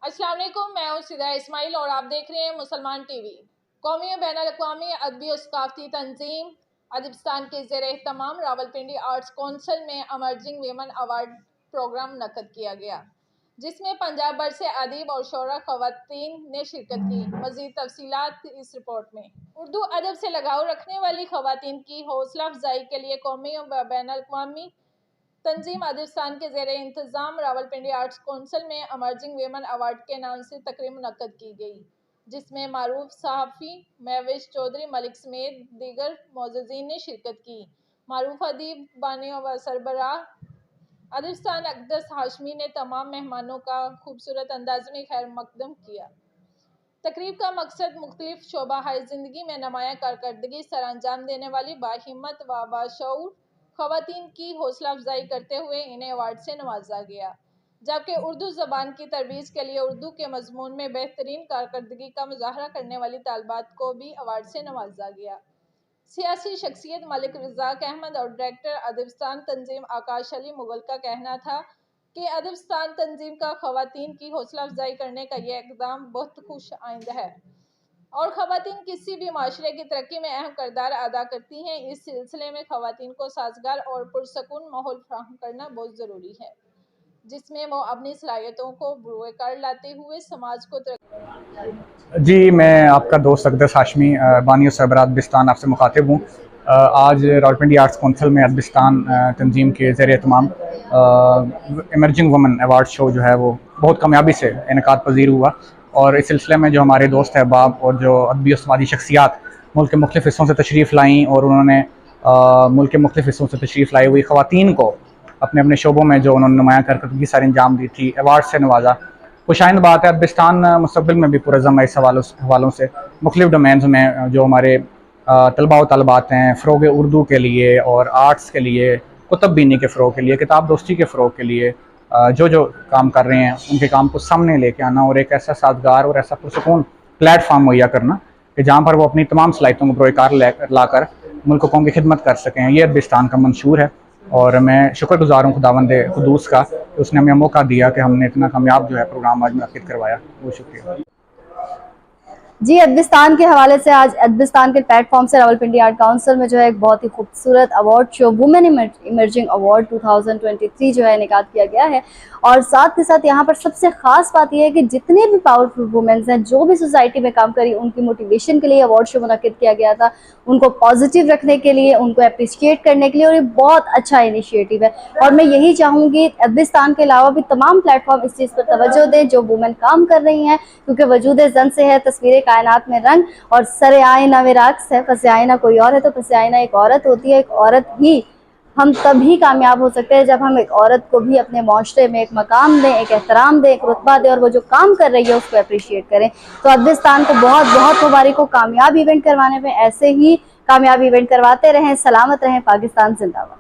السلام علیکم، میں ہوں سدرا اسماعیل اور آپ دیکھ رہے ہیں مسلمان ٹی وی۔ قومی و بین الاقوامی ادبی و ثقافتی تنظیم ادبستان کے زیر اہتمام راولپنڈی آرٹس کونسل میں ایمرجنگ ویمن ایوارڈ پروگرام منعقد کیا گیا، جس میں پنجاب بھر سے ادیب اور شعراء خواتین نے شرکت کی۔ مزید تفصیلات اس رپورٹ میں۔ اردو ادب سے لگاؤ رکھنے والی خواتین کی حوصلہ افزائی کے لیے قومی و بین الاقوامی تنظیم ادبستان کے زیر انتظام راولپنڈی آرٹس کونسل میں ایمرجنگ ویمن ایوارڈ کے نام سے تقریب منعقد کی گئی، جس میں معروف صحافی مہوش چودھری ملک سمیت دیگر معززین نے شرکت کی۔ معروف ادیب بانی و سربراہ ادبستان اقدس ہاشمی نے تمام مہمانوں کا خوبصورت انداز میں خیر مقدم کیا۔ تقریب کا مقصد مختلف شعبہ زندگی میں نمایاں کارکردگی سر انجام دینے والی باہمت و باشعور خواتین کی حوصلہ افزائی کرتے ہوئے انہیں ایوارڈ سے نوازا گیا، جبکہ اردو زبان کی ترویج کے لیے اردو کے مضمون میں بہترین کارکردگی کا مظاہرہ کرنے والی طالبات کو بھی ایوارڈ سے نوازا گیا۔ سیاسی شخصیت ملک رزاق احمد اور ڈائریکٹر ادبستان تنظیم آکاش علی مغل کا کہنا تھا کہ ادبستان تنظیم کا خواتین کی حوصلہ افزائی کرنے کا یہ اقدام بہت خوش آئند ہے اور خواتین کسی بھی معاشرے کی ترقی میں اہم کردار ادا کرتی ہیں۔ اس سلسلے میں خواتین کو سازگار اور پرسکون ماحول فراہم کرنا بہت ضروری ہے، جس میں وہ اپنی صلاحیتوں کو بروئے کار لاتے ہوئے سماج کو جی، میں آپ کا دوست اقدس ہاشمی بانی و سربراہ ادبستان آپ سے مخاطب ہوں۔ آج راولپنڈی آرٹس کونسل میں ادبستان تنظیم کے زیر اہتمام ایمرجنگ وومن ایوارڈ شو جو ہے وہ بہت کامیابی سے انعقاد پذیر ہوا، اور اس سلسلے میں جو ہمارے دوست احباب اور جو ادبی و سماجی شخصیات ملک کے مختلف حصوں سے تشریف لائیں، اور انہوں نے ملک کے مختلف حصوں سے تشریف لائی ہوئی خواتین کو اپنے اپنے شعبوں میں جو انہوں نے نمایاں کارکردگی سر انجام دی تھی ایوارڈ سے نوازا۔ خوش آئند بات ہے، ادبستان مستقبل میں بھی پرعزم ہے اس حوالوں سے مختلف ڈومینز میں جو ہمارے طلباء و طالبات ہیں فروغ اردو کے لیے اور آرٹس کے لیے، کتب بینی کے فروغ کے لیے، کتاب دوستی کے فروغ کے لیے جو کام کر رہے ہیں ان کے کام کو سامنے لے کے آنا، اور ایک ایسا سازگار اور ایسا پرسکون پلیٹ فارم مہیا کرنا کہ جہاں پر وہ اپنی تمام صلاحیتوں کو بروئے کار لا کر ملک و قوم کی خدمت کر سکیں، یہ ادبستان کا منشور ہے۔ اور میں شکر گزار ہوں خداوند قدوس کا کہ اس نے ہمیں موقع دیا کہ ہم نے اتنا کامیاب جو ہے پروگرام آج منعقد کروایا، وہ شکریہ۔ جی، ادبستان کے حوالے سے آج ادبستان کے پلیٹ فارم سے راولپنڈی آرٹ کونسل میں جو ہے ایک بہت ہی خوبصورت award show women emerging award 2023 جو ہے انعقاد کیا گیا ہے، اور ساتھ کے ساتھ یہاں پر سب سے خاص بات یہ ہے کہ جتنے بھی پاورفل وومنز ہیں جو بھی سوسائٹی میں کام کری، ان کی موٹیویشن کے لیے ایوارڈ شو منعقد کیا گیا تھا، ان کو پازیٹیو رکھنے کے لیے، ان کو اپریشیٹ کرنے کے لیے، اور یہ بہت اچھا انیشیٹو ہے۔ اور میں یہی چاہوں گی ادبستان کے علاوہ بھی تمام پلیٹ فارم اس چیز پر توجہ دیں جو وومن کام کر رہی ہیں، کیونکہ وجود زن سے ہے تصویر کائنات میں رنگ، اور سر آئینہ میں رقص ہے، پس آئینہ کوئی اور ہے تو پس آئینہ ایک عورت ہوتی ہے۔ ایک عورت ہی ہم تبھی کامیاب ہو سکتے ہیں جب ہم ایک عورت کو بھی اپنے معاشرے میں ایک مقام دیں، ایک احترام دیں، ایک رتبہ دیں، اور وہ جو کام کر رہی ہے اس کو اپریشیٹ کریں۔ تو ادبستان کو بہت بہت مبارک ہو کامیاب ایونٹ کروانے میں، ایسے ہی کامیاب ایونٹ کرواتے رہیں۔ سلامت رہیں، پاکستان زندہ باد۔